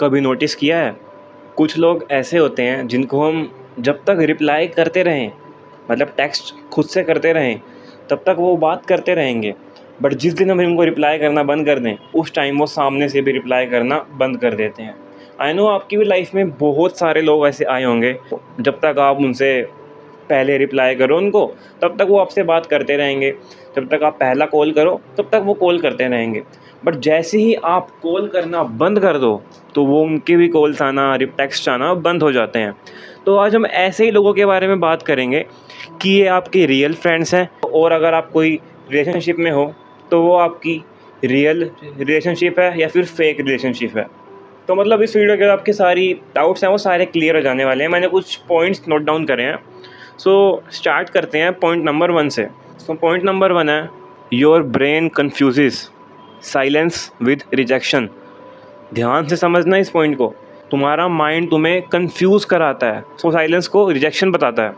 कभी नोटिस किया है, कुछ लोग ऐसे होते हैं जिनको हम जब तक रिप्लाई करते रहें, मतलब टेक्स्ट खुद से करते रहें, तब तक वो बात करते रहेंगे। बट जिस दिन हम इनको रिप्लाई करना बंद कर दें, उस टाइम वो सामने से भी रिप्लाई करना बंद कर देते हैं। आई नो आपकी भी लाइफ में बहुत सारे लोग ऐसे आए होंगे, जब तक आप उनसे पहले रिप्लाई करो उनको, तब तक वो आपसे बात करते रहेंगे। जब तक आप पहला कॉल करो, तब तक वो कॉल करते रहेंगे। बट जैसे ही आप कॉल करना बंद कर दो, तो वो उनके भी कॉल्स आना, टेक्स्ट आना बंद हो जाते हैं। तो आज हम ऐसे ही लोगों के बारे में बात करेंगे कि ये आपके रियल फ्रेंड्स हैं, और अगर आप कोई रिलेशनशिप में हो तो वो आपकी रियल रिलेशनशिप है या फिर फेक रिलेशनशिप है। तो मतलब इस वीडियो के बाद आपके सारी डाउट्स हैं वो सारे क्लियर हो जाने वाले हैं। मैंने कुछ पॉइंट्स नोट डाउन करे हैं। सो स्टार्ट करते हैं पॉइंट नंबर 1 से। सो पॉइंट नंबर 1 है, your brain confuse silence with rejection. ध्यान से समझना इस पॉइंट को। तुम्हारा माइंड तुम्हें कंफ्यूज कराता है, सो साइलेंस को रिजेक्शन बताता है।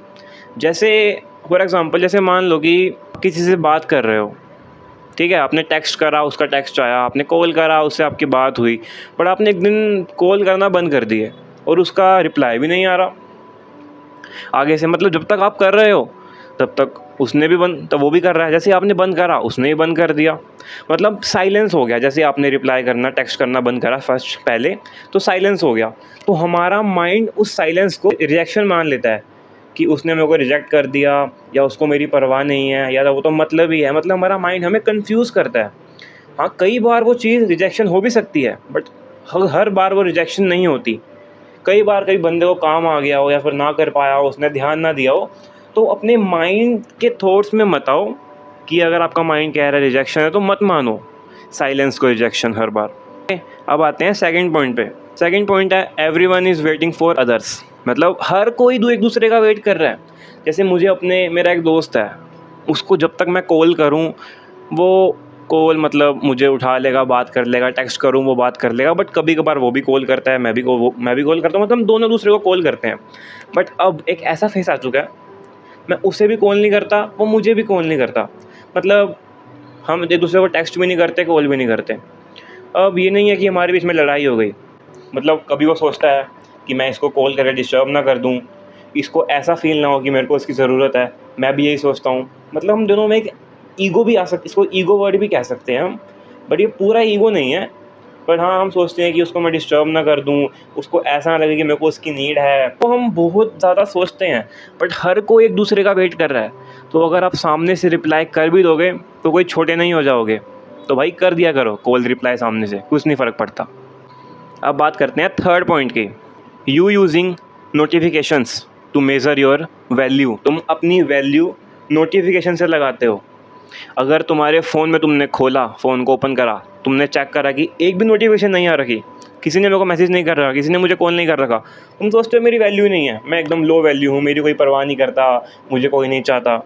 जैसे फॉर एग्जांपल, जैसे मान लो कि किसी से बात कर रहे हो, ठीक है, आपने टेक्स्ट करा, उसका टेक्स्ट आया, आपने कॉल करा, उससे आपकी बात हुई, बट आपने एक दिन कॉल करना बंद कर दिए और उसका रिप्लाई भी नहीं आ रहा आगे से। मतलब जब तक आप कर रहे हो तब तक उसने भी बंद, तब वो भी कर रहा है। जैसे आपने बंद करा, उसने भी बंद कर दिया, मतलब साइलेंस हो गया। जैसे आपने रिप्लाई करना, टेक्स्ट करना बंद करा फर्स्ट पहले, तो साइलेंस हो गया। तो हमारा माइंड उस साइलेंस को रिजेक्शन मान लेता है कि उसने मेरे को रिजेक्ट कर दिया, या उसको मेरी परवाह नहीं है, या वो तो मतलब ही है। मतलब हमारा माइंड हमें कंफ्यूज करता है। हाँ, कई बार वो चीज़ रिजेक्शन हो भी सकती है, बट हर बार वो रिजेक्शन नहीं होती। कई बार कई बंदे को काम आ गया हो, या फिर ना कर पाया हो, उसने ध्यान ना दिया हो, तो अपने माइंड के थॉट्स में मत आओ कि अगर आपका माइंड कह रहा है रिजेक्शन है, तो मत मानो साइलेंस को रिजेक्शन हर बार। अब आते हैं सेकंड पॉइंट पे। सेकंड पॉइंट है, everyone is waiting for others. मतलब हर कोई एक दूसरे का वेट कर रहा है। जैसे मेरा एक दोस्त है, उसको जब तक मैं कॉल करूं, वो कॉल मतलब मुझे उठा लेगा, बात कर लेगा, टेक्स्ट करूं वो बात कर लेगा। बट कभी कभार वो भी कॉल करता है, मैं भी कॉल करता हूँ, मतलब हम दोनों दूसरे को कॉल करते हैं। बट अब एक ऐसा फेस आ चुका है, मैं उसे भी कॉल नहीं करता, वो मुझे भी कॉल नहीं करता। मतलब हम एक दूसरे को टेक्स्ट भी नहीं करते, कॉल भी नहीं करते। अब ये नहीं है कि हमारे बीच में लड़ाई हो गई, मतलब कभी वो सोचता है कि मैं इसको कॉल करके डिस्टर्ब ना कर दूं, इसको ऐसा फील ना हो कि मेरे को इसकी ज़रूरत है, मैं भी यही सोचता हूँ। मतलब हम दोनों में एक ईगो भी आ सकती, इसको ईगो वर्ड भी कह सकते हैं हम, बट ये पूरा ईगो नहीं है। पर हाँ, हम सोचते हैं कि उसको मैं डिस्टर्ब ना कर दूं, उसको ऐसा ना लगे कि मेरे को उसकी नीड है। तो हम बहुत ज़्यादा सोचते हैं, बट हर कोई एक दूसरे का वेट कर रहा है। तो अगर आप सामने से रिप्लाई कर भी दोगे तो कोई छोटे नहीं हो जाओगे। तो भाई कर दिया करो कॉल रिप्लाई सामने से, कुछ नहीं फ़र्क पड़ता। अब बात करते हैं थर्ड पॉइंट की, you using notifications to measure your value. तुम अपनी वैल्यू नोटिफिकेशन से लगाते हो। अगर तुम्हारे फ़ोन में तुमने खोला, फ़ोन को ओपन करा, तुमने चेक करा कि एक भी नोटिफिकेशन नहीं आ रखी, किसी ने मेरे को मैसेज नहीं कर रहा, किसी ने मुझे कॉल नहीं कर रखा, तुम सोचते हो मेरी वैल्यू ही नहीं है, मैं एकदम लो वैल्यू हूँ, मेरी कोई परवाह नहीं करता, मुझे कोई नहीं चाहता।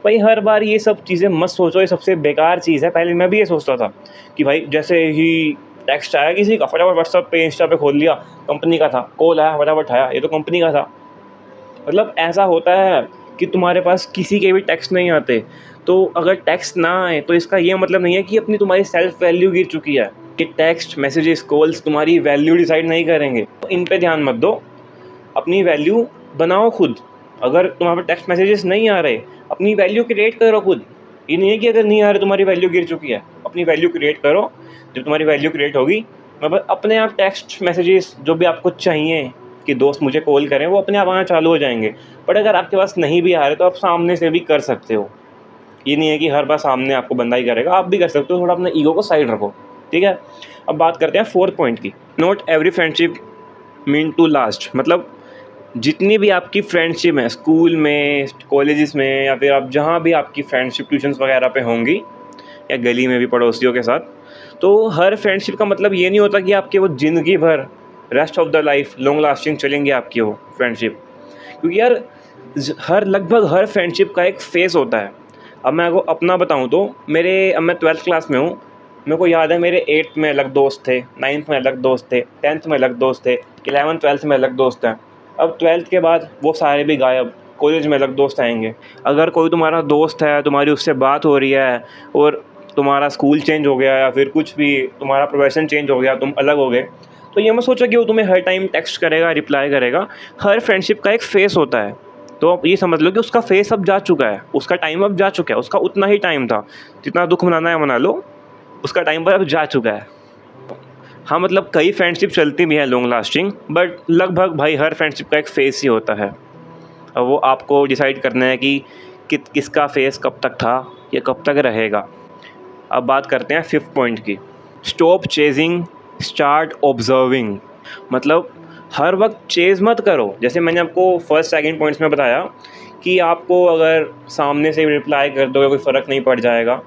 भाई हर बार ये सब चीज़ें मत सोचो, ये सबसे बेकार चीज़ है। पहले मैं भी ये सोचता था कि भाई जैसे ही टेक्स्ट आया किसी का, फटाफट व्हाट्सअप पे, इंस्टा पे खोल लिया, कंपनी का था, कॉल आया, फटाफट आया, ये तो कंपनी का था। मतलब ऐसा होता है कि तुम्हारे पास किसी के भी टेक्स्ट नहीं आते। तो अगर टेक्स्ट ना आए तो इसका ये मतलब नहीं है कि तुम्हारी सेल्फ वैल्यू गिर चुकी है, कि टेक्स्ट, मैसेजेस, कॉल्स तुम्हारी वैल्यू डिसाइड नहीं करेंगे। तो इन पे ध्यान मत दो, अपनी वैल्यू बनाओ खुद। अगर तुम्हारे टेक्स्ट मैसेजेस नहीं आ रहे, अपनी वैल्यू क्रिएट करो खुद। ये नहीं है कि अगर नहीं आ रहे तुम्हारी वैल्यू गिर चुकी है, अपनी वैल्यू क्रिएट करो। जब तुम्हारी वैल्यू क्रिएट होगी, मतलब अपने आप टेक्स्ट मैसेजेस जो भी आपको चाहिए कि दोस्त मुझे कॉल करें, वो अपने आप आना चालू हो जाएंगे। बट अगर आपके पास नहीं भी आ रहे तो आप सामने से भी कर सकते हो। ये नहीं है कि हर बार सामने आपको बंदा ही करेगा, आप भी कर सकते हो। थोड़ा अपना ईगो को साइड रखो, ठीक है। अब बात करते हैं फोर्थ पॉइंट की, not every friendship mean to last. मतलब जितनी भी आपकी फ्रेंडशिप है, स्कूल में, कॉलेजेस में, या फिर आप जहाँ भी आपकी फ्रेंडशिप ट्यूशन्स वगैरह पे होंगी, या गली में भी पड़ोसियों के साथ, तो हर फ्रेंडशिप का मतलब ये नहीं होता कि आपके वो ज़िंदगी भर, rest of the life, long lasting चलेंगे आपकी वो फ्रेंडशिप। क्योंकि यार लगभग हर फ्रेंडशिप का एक फेज़ होता है। अब मैं आपको अपना बताऊं तो अब मैं 12th क्लास में हूँ। मेरे को याद है मेरे 8th में अलग दोस्त थे, 9th में अलग दोस्त थे, 10th में अलग दोस्त थे, 11th 12th में अलग दोस्त हैं। अब 12th के बाद वो सारे भी गायब, कॉलेज में अलग दोस्त आएंगे। अगर कोई तुम्हारा दोस्त है, तुम्हारी उससे बात हो रही है, और तुम्हारा स्कूल चेंज हो गया, या फिर कुछ भी तुम्हारा प्रोफेशन चेंज हो गया, तुम अलग हो गए, तो ये मत सोचो कि वो तुम्हें हर टाइम टेक्स्ट करेगा, रिप्लाई करेगा। हर फ्रेंडशिप का एक फेस होता है, तो आप ये समझ लो कि उसका फेस अब जा चुका है, उसका टाइम अब जा चुका है, उसका उतना ही टाइम था, जितना दुख मनाना है मना लो, उसका टाइम पर अब जा चुका है। हाँ मतलब कई फ्रेंडशिप चलती भी है लॉन्ग लास्टिंग, बट लगभग भाई हर फ्रेंडशिप का एक फेस ही होता है। अब वो आपको डिसाइड करना है कि किसका फेस कब तक था या कब तक रहेगा। अब बात करते हैं 5th पॉइंट की, स्टॉप चेजिंग, स्टार्ट ऑब्जर्विंग। मतलब हर वक्त चेज़ मत करो। जैसे मैंने आपको फर्स्ट सेकंड पॉइंट्स में बताया कि आपको अगर सामने से रिप्लाई कर दोगे कोई फ़र्क नहीं पड़ जाएगा,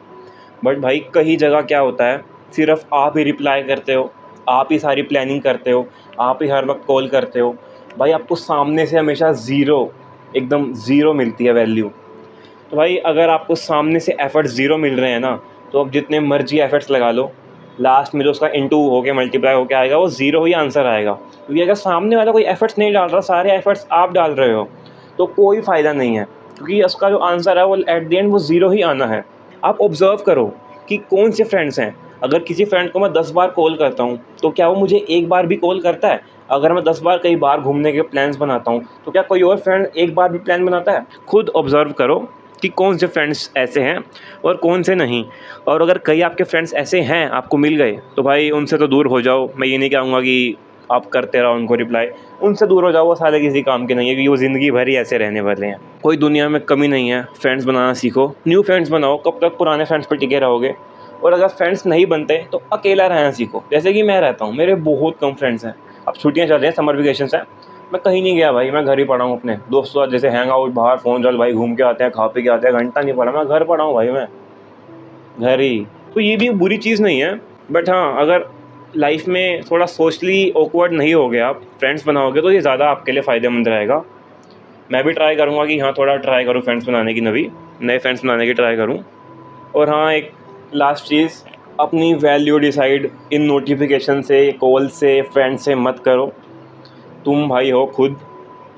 बट भाई कई जगह क्या होता है, सिर्फ आप ही रिप्लाई करते हो, आप ही सारी प्लानिंग करते हो, आप ही हर वक्त कॉल करते हो, भाई आपको सामने से हमेशा एकदम ज़ीरो मिलती है वैल्यू। तो भाई अगर आपको सामने से एफ़र्ट्स ज़ीरो मिल रहे हैं ना, तो आप जितने मर्जी एफ़र्ट्स लगा लो, लास्ट में जो उसका इंटू होके मल्टीप्लाई होके आएगा वो ज़ीरो ही आंसर आएगा। क्योंकि अगर सामने वाला कोई एफ़र्ट्स नहीं डाल रहा, सारे एफ़र्ट्स आप डाल रहे हो, तो कोई फ़ायदा नहीं है, क्योंकि उसका जो आंसर है वो एट द एंड वो ज़ीरो ही आना है। आप ऑब्ज़र्व करो कि कौन से फ्रेंड्स हैं। अगर किसी फ्रेंड को मैं 10 बार कॉल करता हूँ, तो क्या वो मुझे एक बार भी कॉल करता है? अगर मैं 10 बार कई बार घूमने के प्लान्स बनाता हूँ, तो क्या कोई और फ्रेंड एक बार भी प्लान बनाता है? खुद ऑब्ज़र्व करो कि कौन से फ्रेंड्स ऐसे हैं और कौन से नहीं। और अगर कई आपके फ्रेंड्स ऐसे हैं, आपको मिल गए, तो भाई उनसे तो दूर हो जाओ। मैं ये नहीं कहूँगा कि आप करते रहो उनको रिप्लाई, उनसे दूर हो जाओ, वो साले किसी काम के नहीं है, क्योंकि वो ज़िंदगी भर ही ऐसे रहने वाले हैं। कोई दुनिया में कमी नहीं है, फ्रेंड्स बनाना सीखो, न्यू फ्रेंड्स बनाओ। कब तक पुराने फ्रेंड्स पर टिके रहोगे? और अगर फ्रेंड्स नहीं बनते तो अकेला रहना सीखो, जैसे कि मैं रहता हूँ। मेरे बहुत कम फ्रेंड्स हैं। अब छुट्टियाँ चल रही हैं, समर वेकेशंस हैं, मैं कहीं नहीं गया भाई, मैं घर ही पड़ा हूँ अपने दोस्तों के साथ। जैसे हैंग आउट बाहर, फ़ोन चल भाई, घूम के आते हैं, खा पी के आते हैं, घंटा नहीं पड़ा, मैं घर पड़ा हूँ भाई, मैं घर ही। तो ये भी बुरी चीज़ नहीं है, बट हाँ अगर लाइफ में थोड़ा सोशली ऑकवर्ड नहीं होगे, आप फ्रेंड्स बनाओगे, तो ये ज़्यादा आपके लिए फ़ायदेमंद रहेगा। मैं भी ट्राई करूँगा कि हाँ थोड़ा ट्राई करूँ फ्रेंड्स बनाने की, नए फ्रेंड्स बनाने की ट्राई करूँ। और हाँ एक लास्ट चीज़, अपनी वैल्यू डिसाइड इन नोटिफिकेशन से, कॉल से, फ्रेंड से मत करो। तुम भाई हो खुद,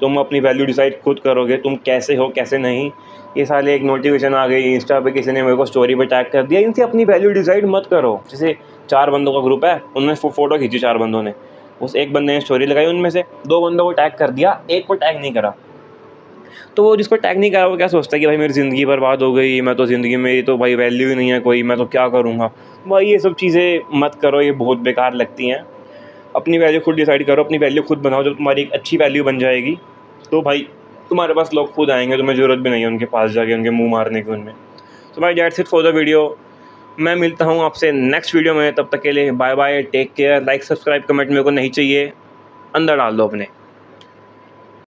तुम अपनी वैल्यू डिसाइड खुद करोगे, तुम कैसे हो कैसे नहीं। ये साले एक नोटिफिकेशन आ गई, इंस्टा पे किसी ने मेरे को स्टोरी पे टैग कर दिया, इनसे अपनी वैल्यू डिसाइड मत करो। जैसे 4 बंदों का ग्रुप है, उनमें फ़ोटो खींची 4 बंदों ने, उस एक बंदे ने स्टोरी लगाई, उनमें से 2 बंदों को टैग कर दिया, एक को टैग नहीं करा। तो वो जिसको टैग नहीं करा वो क्या सोचता है कि भाई मेरी ज़िंदगी बर्बाद हो गई, मैं तो ज़िंदगी में तो भाई वैल्यू ही नहीं है कोई, मैं तो क्या करूँगा। भाई ये सब चीज़ें मत करो, ये बहुत बेकार लगती हैं। अपनी वैल्यू खुद डिसाइड करो, अपनी वैल्यू खुद बनाओ। जब तुम्हारी एक अच्छी वैल्यू बन जाएगी, तो भाई तुम्हारे पास लोग खुद आएंगे, तुम्हें ज़रूरत भी नहीं है उनके पास जाके उनके मुँह मारने की उनमें। तो भाई that's it for the video. मैं मिलता हूँ आपसे नेक्स्ट वीडियो में, तब तक के लिए bye bye, take care. Like subscribe comment मेरे को नहीं चाहिए, अंदर डाल दो अपने।